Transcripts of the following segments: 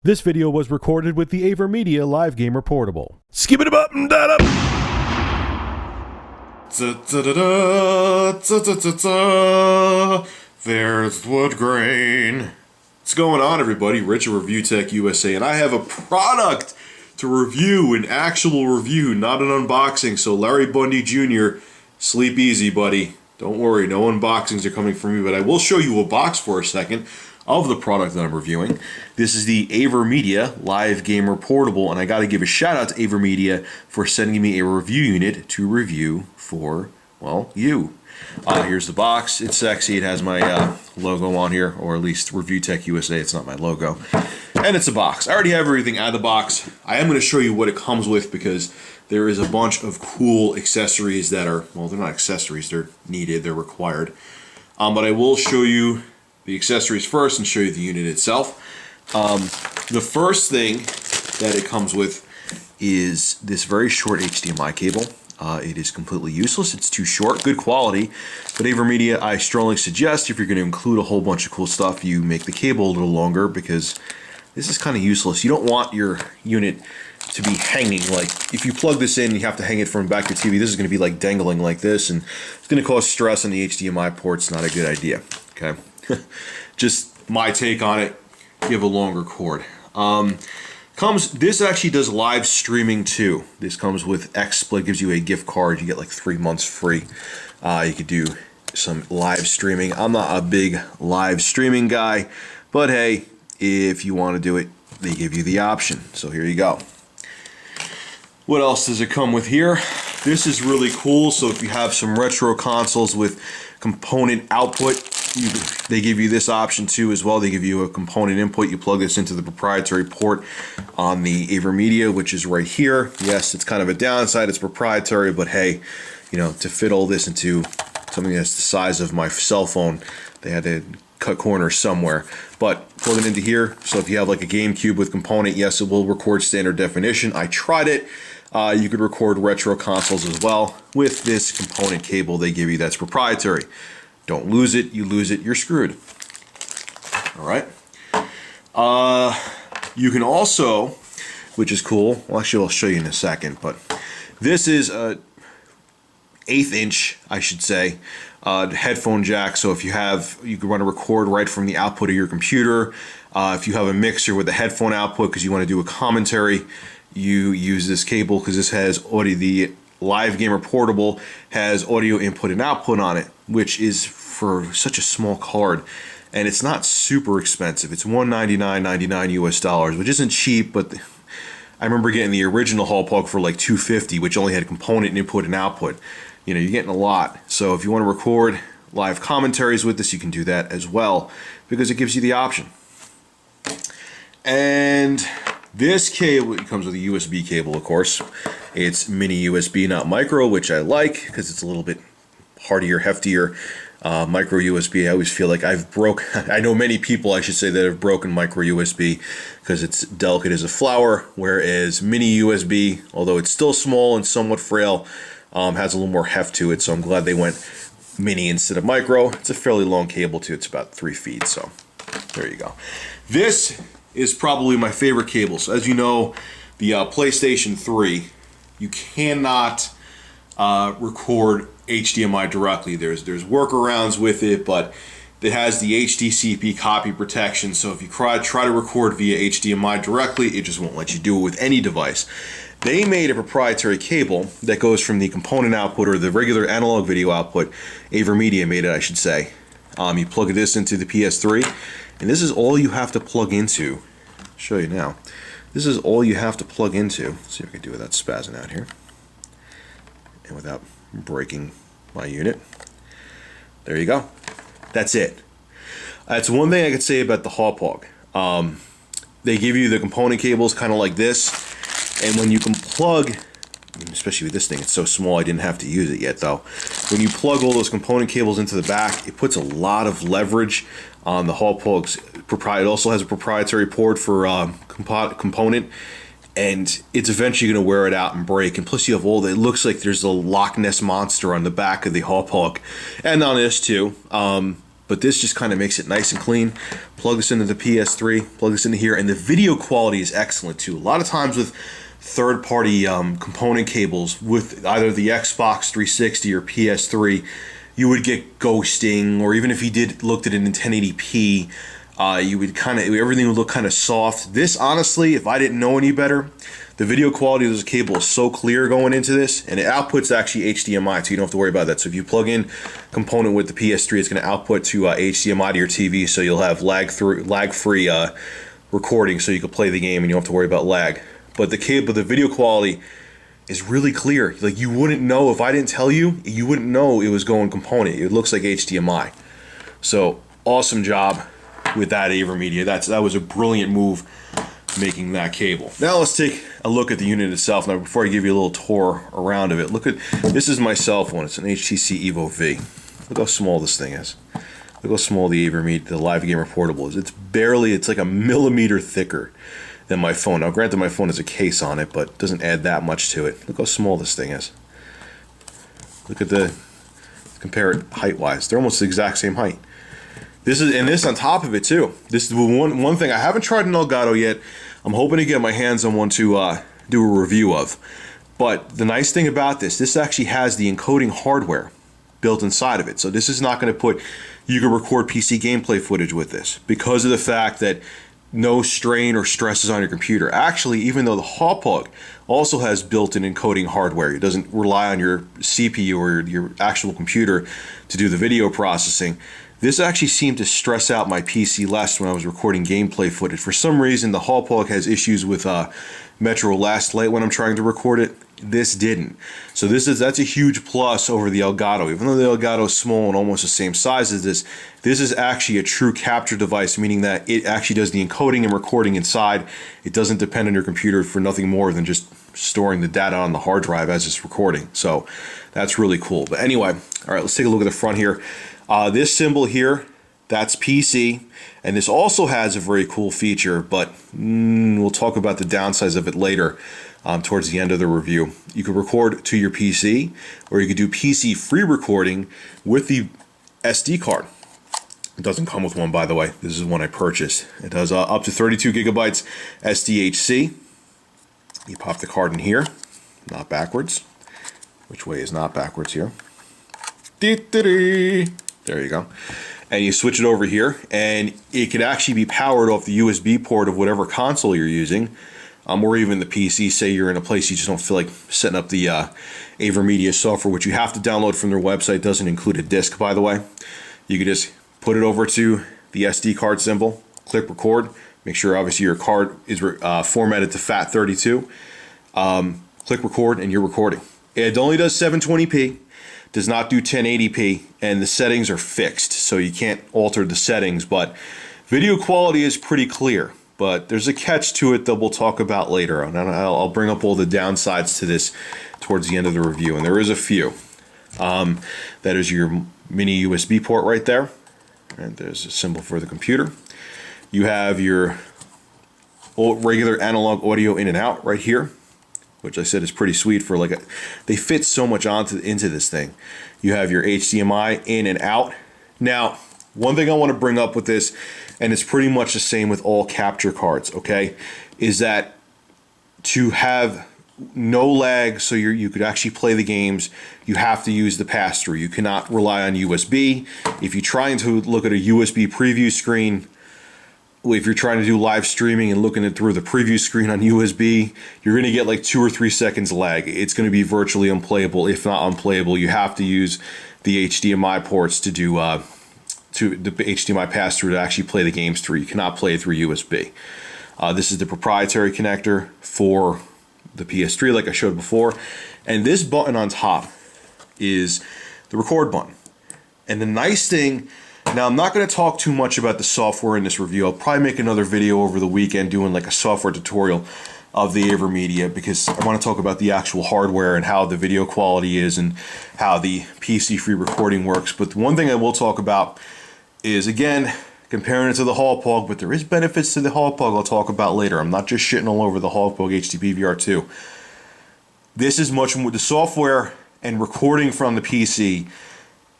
This video was recorded with the AVerMedia Live Gamer Portable. Skip it up and da There's wood grain. What's going on, everybody? Rich at Review Tech USA, and I have a product to review, an actual review, not an unboxing. So Larry Bundy Jr., sleep easy, buddy. Don't worry, no unboxings are coming from me, but I will show you a box for a second of the product that I'm reviewing. This is the AVerMedia Live Gamer Portable, and I got to give a shout out to AVerMedia for sending me a review unit to review for, well, you. Here's the box. It's sexy. It has my logo on here, or at least Review Tech USA. It's not my logo. And it's a box. I already have everything out of the box. I am going to show you what it comes with because there is a bunch of cool accessories that are, well, they're not accessories. They're needed. They're required. But I will show you the accessories first and show you the unit itself. The first thing that it comes with is this very short HDMI cable. It is completely useless. It's too short. Good quality. But AVerMedia, I strongly suggest if you're going to include a whole bunch of cool stuff, you make the cable a little longer because this is kind of useless. You don't want your unit to be hanging. Like, if you plug this in, you have to hang it from back to TV. This is going to be like dangling like this, and it's going to cause stress on the HDMI ports. Not a good idea. Okay. Just my take on it. You have a longer cord. This actually does live streaming too. This comes with XSplit, gives you a gift card. You get like 3 months free. You could do some live streaming. I'm not a big live streaming guy, but hey, if you want to do it, they give you the option. So here you go. What else does it come with here? This is really cool. So if you have some retro consoles with component output, they give you this option too as well. They give you a component input. You plug this into the proprietary port on the AVerMedia, which is right here. Yes, it's kind of a downside. It's proprietary, but hey, you know, to fit all this into something that's the size of my cell phone, they had to cut corners somewhere. But plug it into here. So if you have like a GameCube with component, yes, it will record standard definition. I tried it. You could record retro consoles as well with this component cable they give you that's proprietary. Don't lose it. You lose it, you're screwed. All right. You can also, which is cool, well, actually I'll show you in a second, but this is a 1/8 inch, I should say, headphone jack. So if you can run a record right from the output of your computer. If you have a mixer with a headphone output because you want to do a commentary, you use this cable because this has audio. The Live Gamer Portable has audio input and output on it, which is for such a small card, and it's not super expensive. It's $199.99 US, which isn't cheap, but I remember getting the original Hall plug for like $250, which only had component input and output. You know, you're getting a lot. So if you want to record live commentaries with this, you can do that as well because it gives you the option. And this cable, it comes with a USB cable, of course. It's mini USB, not micro, which I like because it's a little bit hardier, heftier. Micro USB, I always feel like I know many people, I should say, that have broken micro USB because it's delicate as a flower, whereas mini USB, although it's still small and somewhat frail, has a little more heft to it, so I'm glad they went mini instead of micro. It's a fairly long cable too, it's about 3 feet, so there you go. This is probably my favorite cable. So as you know, the PlayStation 3, you cannot record HDMI directly. There's workarounds with it, but it has the HDCP copy protection, so if you try to record via HDMI directly, it just won't let you do it with any device. They made a proprietary cable that goes from the component output or the regular analog video output. AVerMedia made it, I should say. You plug this into the PS3, and this is all you have to plug into. I'll show you now. This is all you have to plug into. Let's see if I can do it without spazzing out here and without breaking my unit. There you go. That's it. That's one thing I could say about the Hauppauge. They give you the component cables kind of like this, and when you can plug, especially with this thing, it's so small I didn't have to use it yet though. When you plug all those component cables into the back, it puts a lot of leverage on the Hauppauge's proprietary. It also has a proprietary port for component, and it's eventually going to wear it out and break. And plus you have it looks like there's a Loch Ness monster on the back of the Hauppauge, and on this too. but this just kind of makes it nice and clean. Plug this into the PS3, plug this into here, and the video quality is excellent too. A lot of times with third-party component cables with either the Xbox 360 or PS3, you would get ghosting, or even if you looked at it in 1080p, you would everything would look kind of soft. This, honestly, if I didn't know any better, the video quality of this cable is so clear going into this, and it outputs actually HDMI, so you don't have to worry about that. So if you plug in component with the PS3, it's going to output to HDMI to your TV, so you'll have lag-free recording, so you can play the game and you don't have to worry about lag. But the video quality is really clear. Like, you wouldn't know if I didn't tell you. You wouldn't know it was going component. It looks like HDMI. So awesome job with that, AVerMedia. That was a brilliant move, making that cable. Now let's take a look at the unit itself. Now, before I give you a little tour around of it, this is my cell phone. It's an HTC Evo V. Look how small this thing is. Look how small the AVerMedia, the Live Gamer Portable is. It's like a millimeter thicker than my phone. Now, granted, my phone has a case on it, but it doesn't add that much to it. Look how small this thing is. Compare it height-wise. They're almost the exact same height. This on top of it too. This is one thing I haven't tried an Elgato yet. I'm hoping to get my hands on one to do a review of. But the nice thing about this actually has the encoding hardware built inside of it. So this is not going to you can record PC gameplay footage with this because of the fact that no strain or stresses on your computer. Actually, even though the Hauppauge also has built-in encoding hardware, it doesn't rely on your CPU or your actual computer to do the video processing. This actually seemed to stress out my PC less when I was recording gameplay footage. For some reason, the Hauppauge has issues with Metro Last Light when I'm trying to record it. This didn't. So that's a huge plus over the Elgato. Even though the Elgato is small and almost the same size as this is actually a true capture device, meaning that it actually does the encoding and recording inside. It doesn't depend on your computer for nothing more than just storing the data on the hard drive as it's recording. So that's really cool. But anyway, all right, let's take a look at the front here. This symbol here, that's PC, and this also has a very cool feature, but we'll talk about the downsides of it later towards the end of the review. You could record to your PC, or you could do PC free recording with the SD card. It doesn't come with one, by the way. This is one I purchased. It does up to 32 gigabytes SDHC. You pop the card in here, not backwards. Which way is not backwards here? There you go. And you switch it over here, and it could actually be powered off the USB port of whatever console you're using, or even the PC. Say you're in a place you just don't feel like setting up the AVerMedia software, which you have to download from their website. It doesn't include a disc, by the way. You could just put it over to the SD card symbol, click record. Make sure, obviously, your card is formatted to FAT32. Click record, and you're recording. It only does 720p. Does not do 1080p, and the settings are fixed, so you can't alter the settings, but video quality is pretty clear. But there's a catch to it that we'll talk about later, and I'll bring up all the downsides to this towards the end of the review, and there is a few. That is your mini USB port right there, and there's a symbol for the computer. You have your regular analog audio in and out right here, which I said is pretty sweet for they fit so much into this thing. You have your HDMI in and out. Now, one thing I want to bring up with this, and it's pretty much the same with all capture cards, okay, is that to have no lag so you could actually play the games, you have to use the pass-through. You cannot rely on USB. If you're trying to look at a USB preview screen, if you're trying to do live streaming and looking at through the preview screen on USB, you're going to get like 2 or 3 seconds lag. It's going to be virtually unplayable, if not unplayable. You have to use the HDMI ports to do to the HDMI pass-through to actually play the games through. You cannot play it through USB. This is the proprietary connector for the PS3, like I showed before. And this button on top is the record button. And the nice thing, now I'm not going to talk too much about the software in this review. I'll probably make another video over the weekend doing like a software tutorial of the AVerMedia, because I want to talk about the actual hardware and how the video quality is and how the PC free recording works. But the one thing I will talk about is, again, comparing it to the Hauppauge, but there is benefits to the Hauppauge I'll talk about later. I'm not just shitting all over the Hauppauge HTP VR2. This is much more, the software and recording from the PC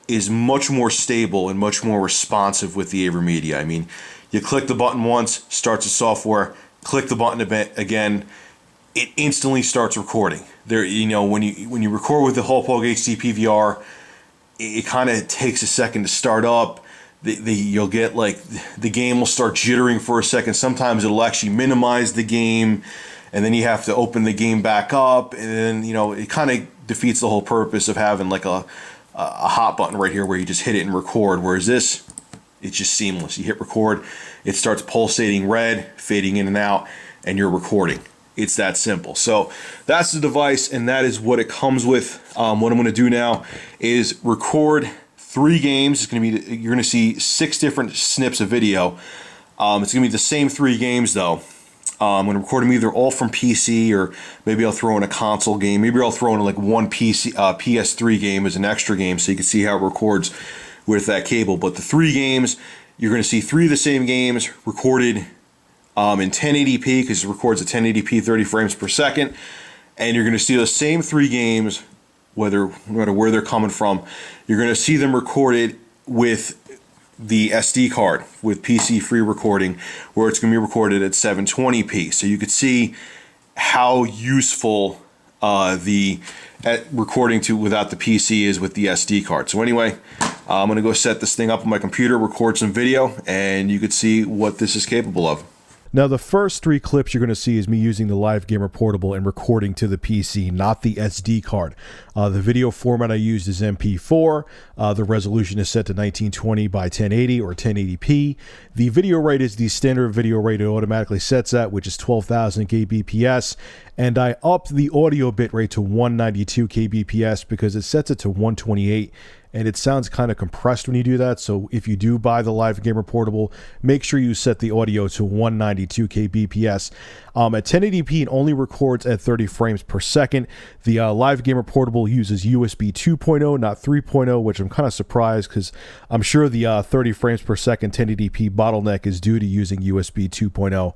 is much more stable and much more responsive with the AVerMedia. I mean, you click the button once, starts the software, click the button again, it instantly starts recording. There, you know, when you record with the Hauppauge HD PVR, it kind of takes a second to start up. You'll get like the game will start jittering for a second. Sometimes it'll actually minimize the game, and then you have to open the game back up, and then, you know, it kind of defeats the whole purpose of having like a hot button right here where you just hit it and record. Whereas this, it's just seamless. You hit record, it starts pulsating red, fading in and out, and you're recording. It's that simple. So that's the device, and that is what it comes with. What I'm going to do now is record 3 games. It's going to be, you're going to see 6 different snips of video. It's going to be the same 3 games though. I'm going to record them either all from PC, or maybe I'll throw in a console game. Maybe I'll throw in like one PS3 game as an extra game so you can see how it records with that cable. But the 3 games, you're going to see 3 of the same games recorded in 1080p, because it records at 1080p 30 frames per second. And you're going to see those same 3 games, no matter where they're coming from. You're going to see them recorded with the SD card, with PC free recording, where it's going to be recorded at 720p. So you could see how useful the recording without the PC is with the SD card. So anyway, I'm going to go set this thing up on my computer, record some video, and you could see what this is capable of. Now, the first 3 clips you're going to see is me using the LiveGamer Portable and recording to the PC, not the SD card. The video format I used is MP4. The resolution is set to 1920 by 1080 or 1080p. The video rate is the standard video rate it automatically sets at, which is 12,000 kbps. And I upped the audio bitrate to 192 kbps because it sets it to 128. And it sounds kind of compressed when you do that. So if you do buy the LiveGamer Portable, make sure you set the audio to 192 kbps. At 1080p, it only records at 30 frames per second. The LiveGamer Portable uses USB 2.0, not 3.0, which I'm kind of surprised, because I'm sure the 30 frames per second 1080p bottleneck is due to using USB 2.0.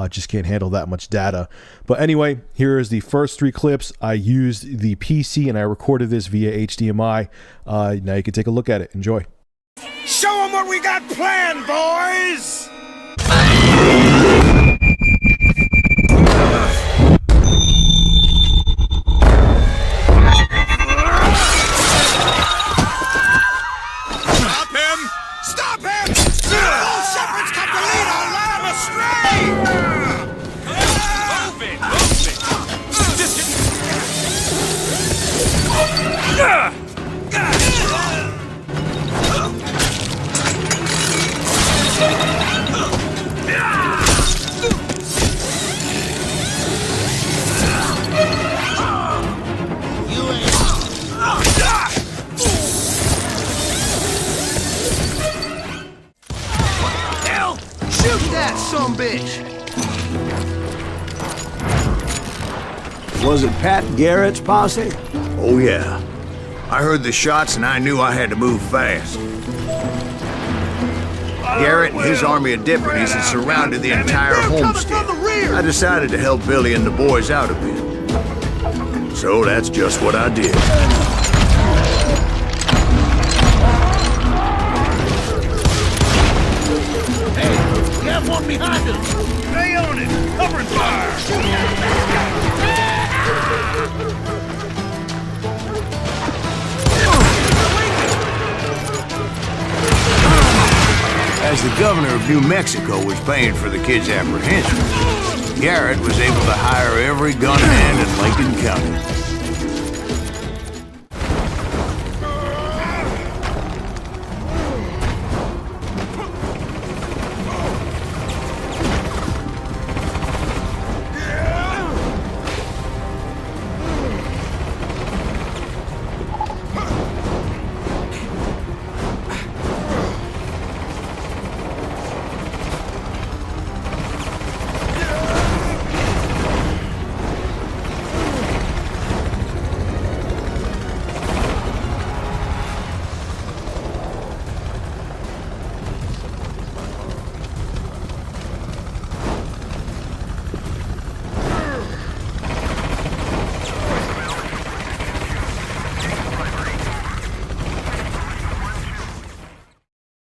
Just can't handle that much data. But anyway, here is the first 3 clips. I used the PC and I recorded this via HDMI. Now you can take a look at it. Enjoy. Show them what we got planned, boys! Stop him! Stop him! All shepherds come to lead our lamb astray! Move it! Was it Pat Garrett's posse? Oh, yeah. I heard the shots and I knew I had to move fast. Garrett and his army of deputies had surrounded the entire homestead. I decided to help Billy and the boys out a bit. So that's just what I did. Hey, we have one behind us! Stay on it! Covering fire! As the governor of New Mexico was paying for the kids' apprehension, Garrett was able to hire every gunman in Lincoln County.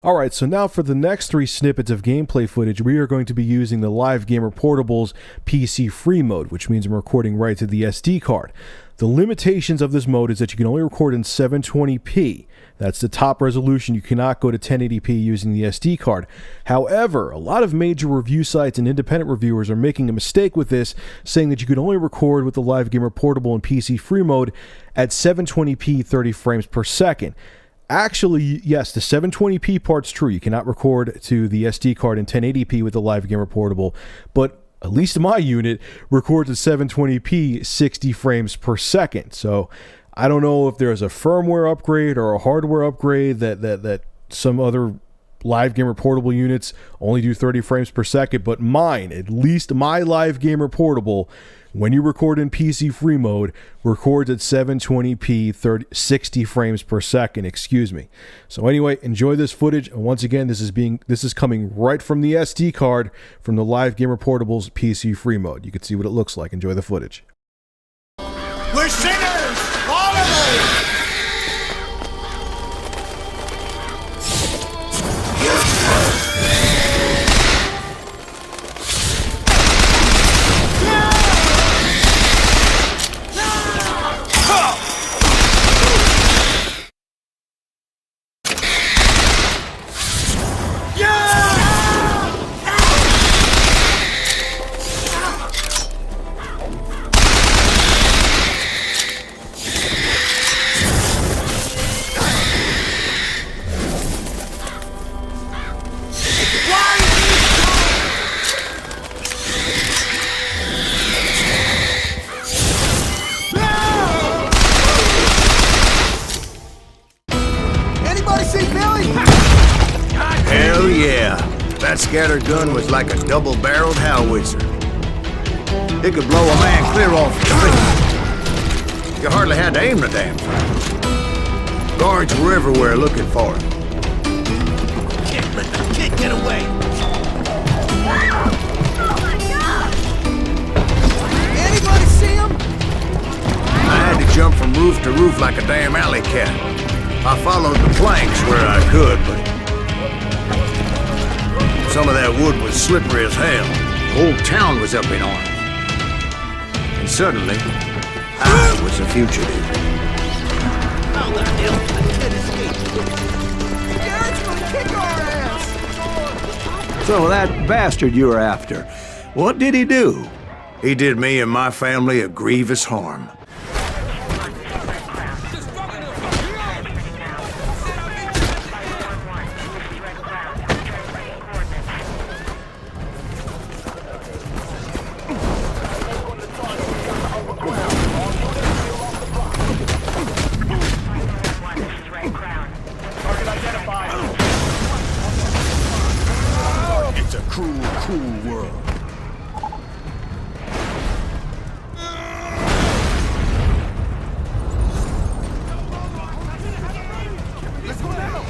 Alright, so now for the next 3 snippets of gameplay footage, we are going to be using the Live Gamer Portable's PC free mode, which means I'm recording right to the SD card. The limitations of this mode is that you can only record in 720p. That's the top resolution. You cannot go to 1080p using the SD card. However, a lot of major review sites and independent reviewers are making a mistake with this, saying that you can only record with the Live Gamer Portable in PC free mode at 720p 30 frames per second. Actually, yes, the 720p part's true. You cannot record to the SD card in 1080p with the Live Gamer Portable, but at least my unit records at 720p 60 frames per second. So I don't know if there's a firmware upgrade or a hardware upgrade that some other Live Gamer Portable units only do 30 frames per second, but mine, at least my Live Gamer Portable, when you record in PC free mode, records at 720p 60 frames per second, excuse me. So anyway, enjoy this footage. And once again, this is coming right from the SD card from the Live Gamer Portable's PC free mode. You can see what it looks like. Enjoy the footage. We're sinners! All of us! Hell yeah. That scatter gun was like a double-barreled howitzer. It could blow a man clear off the street. You hardly had to aim the damn thing. Guards were everywhere looking for him. Can't let the kid get away! Oh my God! Anybody see him? I had to jump from roof to roof like a damn alley cat. I followed the planks where I could, but some of that wood was slippery as hell. The whole town was up in arms. And suddenly, I was a fugitive. How the hell did the kid escape? Garrett's gonna kick our ass! So that bastard you were after, what did he do? He did me and my family a grievous harm. It's a cruel, cruel world. Let's go now!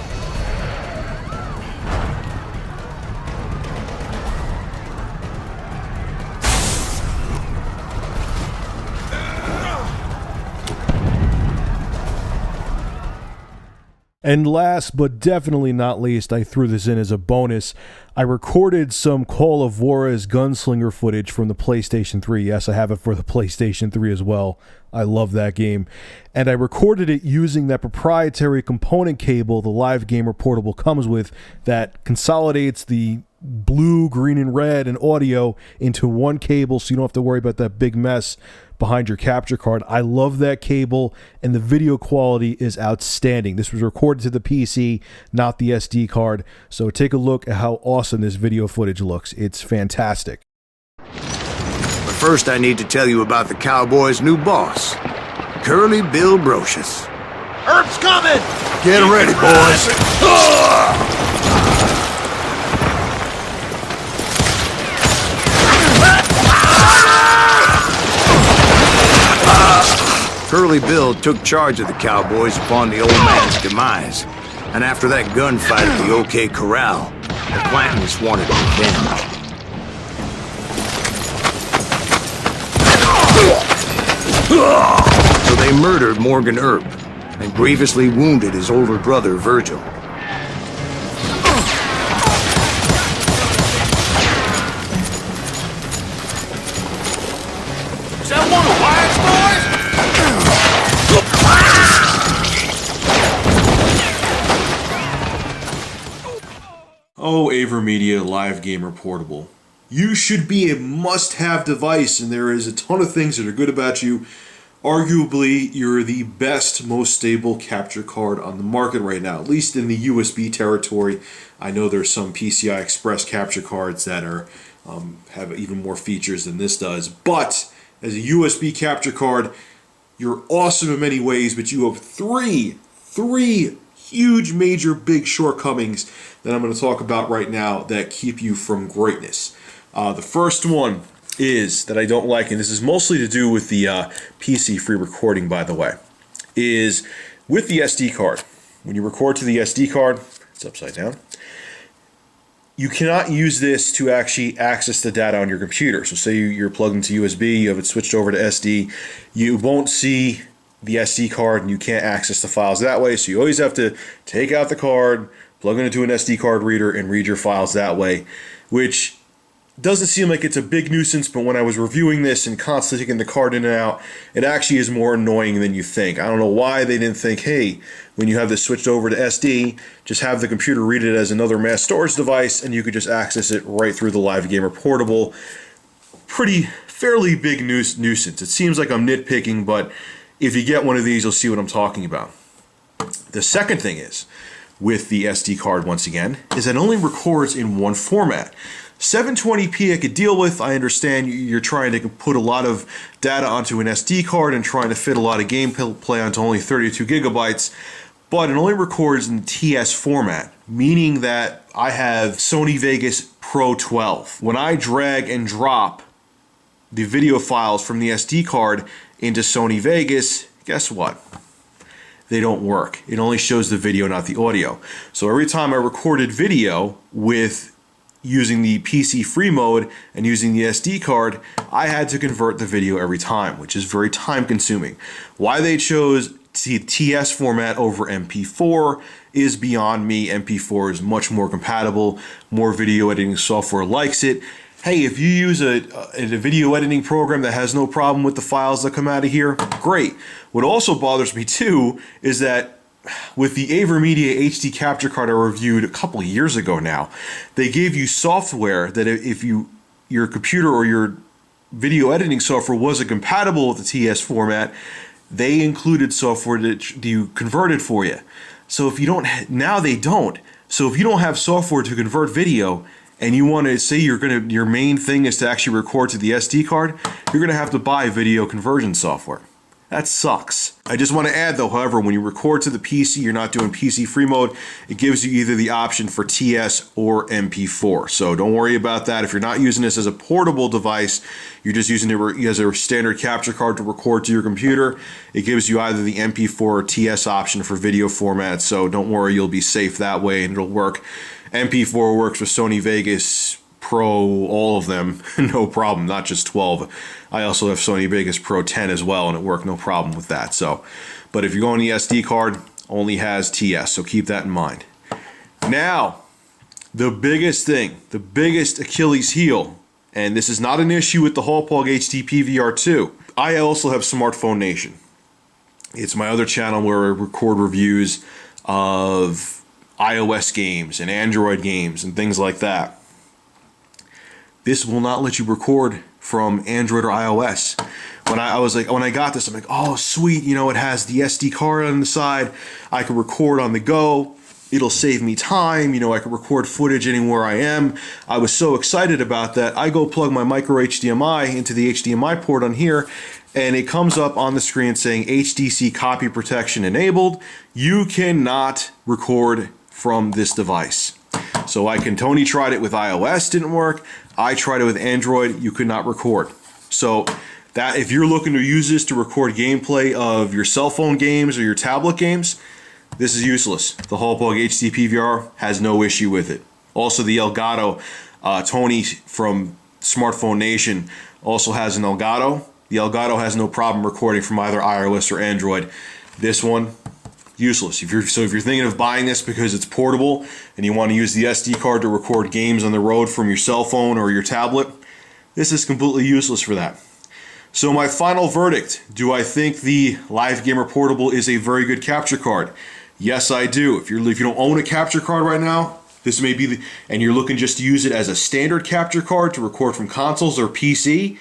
And last but definitely not least, I threw this in as a bonus. I recorded some Call of Juarez gunslinger footage from the PlayStation 3. Yes, I have it for the PlayStation 3 as well. I love that game. And I recorded it using that proprietary component cable the Live Gamer Portable comes with that consolidates the blue, green, and red and audio into one cable so you don't have to worry about that big mess behind your capture card. I love that cable, and the video quality is outstanding. This was recorded to the PC, not the SD card, so take a look at how awesome this video footage looks. It's fantastic. But first I need to tell you about the Cowboys' new boss, Curly Bill Brocious. Herb's coming! Get ready, boys! Curly Bill took charge of the Cowboys upon the old man's demise, and after that gunfight at the OK Corral, the Clantons wanted revenge. So they murdered Morgan Earp and grievously wounded his older brother, Virgil. Is that one of Wyatt's boys? Oh, AVerMedia Live Gamer Portable. You should be a must-have device, and there is a ton of things that are good about you. Arguably, you're the best, most stable capture card on the market right now, at least in the USB territory. I know there's some PCI Express capture cards that are have even more features than this does, but as a USB capture card, you're awesome in many ways, but you have three huge, major, big shortcomings that I'm going to talk about right now that keep you from greatness. The first one is that I don't like, and this is mostly to do with the PC free recording, by the way, is with the SD card. When you record to the SD card, it's upside down, you cannot use this to actually access the data on your computer. So say you're plugged into USB, you have it switched over to SD, you won't see the SD card and you can't access the files that way. So you always have to take out the card, plug it into an SD card reader, and read your files that way, which doesn't seem like it's a big nuisance, but when I was reviewing this and constantly taking the card in and out, it actually is more annoying than you think. I don't know why they didn't think, hey, when you have this switched over to SD, just have the computer read it as another mass storage device and you could just access it right through the Live Gamer Portable. Fairly big nuisance. It seems like I'm nitpicking, but if you get one of these, you'll see what I'm talking about. The second thing is, with the SD card once again, is it only records in one format. 720p I could deal with. I understand you're trying to put a lot of data onto an SD card and trying to fit a lot of gameplay onto only 32 gigabytes, but it only records in TS format, meaning that I have Sony Vegas Pro 12. When I drag and drop the video files from the SD card into Sony Vegas, guess what? They don't work. It only shows the video, not the audio. So every time I recorded video with using the PC free mode and using the SD card, I had to convert the video every time, which is very time consuming. Why they chose TS format over MP4 is beyond me. MP4 is much more compatible, more video editing software likes it. Hey, if you use a video editing program that has no problem with the files that come out of here, great. What also bothers me too is that with the AVerMedia HD capture card I reviewed a couple of years ago now, they gave you software that if your computer or your video editing software wasn't compatible with the TS format, they included software that you converted for you. So if you don't, now they don't. So if you don't have software to convert video and you want to say your main thing is to actually record to the SD card, you're going to have to buy video conversion software. That sucks. I just want to add though, however, when you record to the PC, you're not doing PC free mode, it gives you either the option for TS or MP4. So don't worry about that. If you're not using this as a portable device, you're just using it as a standard capture card to record to your computer, it gives you either the MP4 or TS option for video format. So don't worry, you'll be safe that way and it'll work. MP4 works with Sony Vegas Pro, all of them, no problem, not just 12. I also have Sony Vegas Pro 10 as well, and it worked no problem with that. So, but if you're going the SD card, only has TS, so keep that in mind. Now, the biggest thing, the biggest Achilles heel, and this is not an issue with the Hauppauge HD PVR2. I also have Smartphone Nation. It's my other channel where I record reviews of iOS games and Android games and things like that. This will not let you record from Android or iOS. When I got this, I'm like, oh sweet, it has the SD card on the side. I can record on the go. It'll save me time. I can record footage anywhere I am. I was so excited about that. I go plug my micro HDMI into the HDMI port on here, and it comes up on the screen saying HDC copy protection enabled. You cannot record from this device. So Tony tried it with iOS, didn't work. I tried it with Android, you could not record. So that if you're looking to use this to record gameplay of your cell phone games or your tablet games, this is useless. The Hauppauge HD PVR has no issue with it. Also the Elgato, Tony from Smartphone Nation also has an Elgato. The Elgato has no problem recording from either iOS or Android. This one, useless. If you're thinking of buying this because it's portable and you want to use the SD card to record games on the road from your cell phone or your tablet, this is completely useless for that. So my final verdict, do I think the Live Gamer Portable is a very good capture card? Yes, I do. If you don't own a capture card right now, this may be and you're looking just to use it as a standard capture card to record from consoles or PC,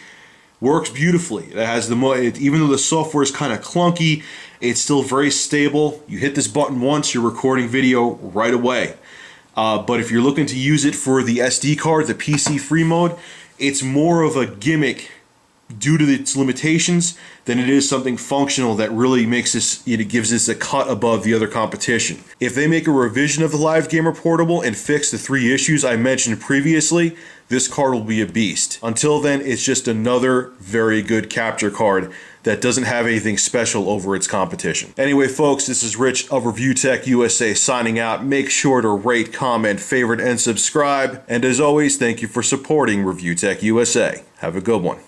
works beautifully. It has even though the software is kind of clunky, it's still very stable. You hit this button once, you're recording video right away. But if you're looking to use it for the SD card, the PC free mode, it's more of a gimmick due to its limitations than it is something functional that really makes this, it gives this a cut above the other competition. If they make a revision of the Live Gamer Portable and fix the 3 issues I mentioned previously, this card will be a beast. Until then, it's just another very good capture card that doesn't have anything special over its competition. Anyway, folks, this is Rich of Review Tech USA signing out. Make sure to rate, comment, favorite, and subscribe. And as always, thank you for supporting Review Tech USA. Have a good one.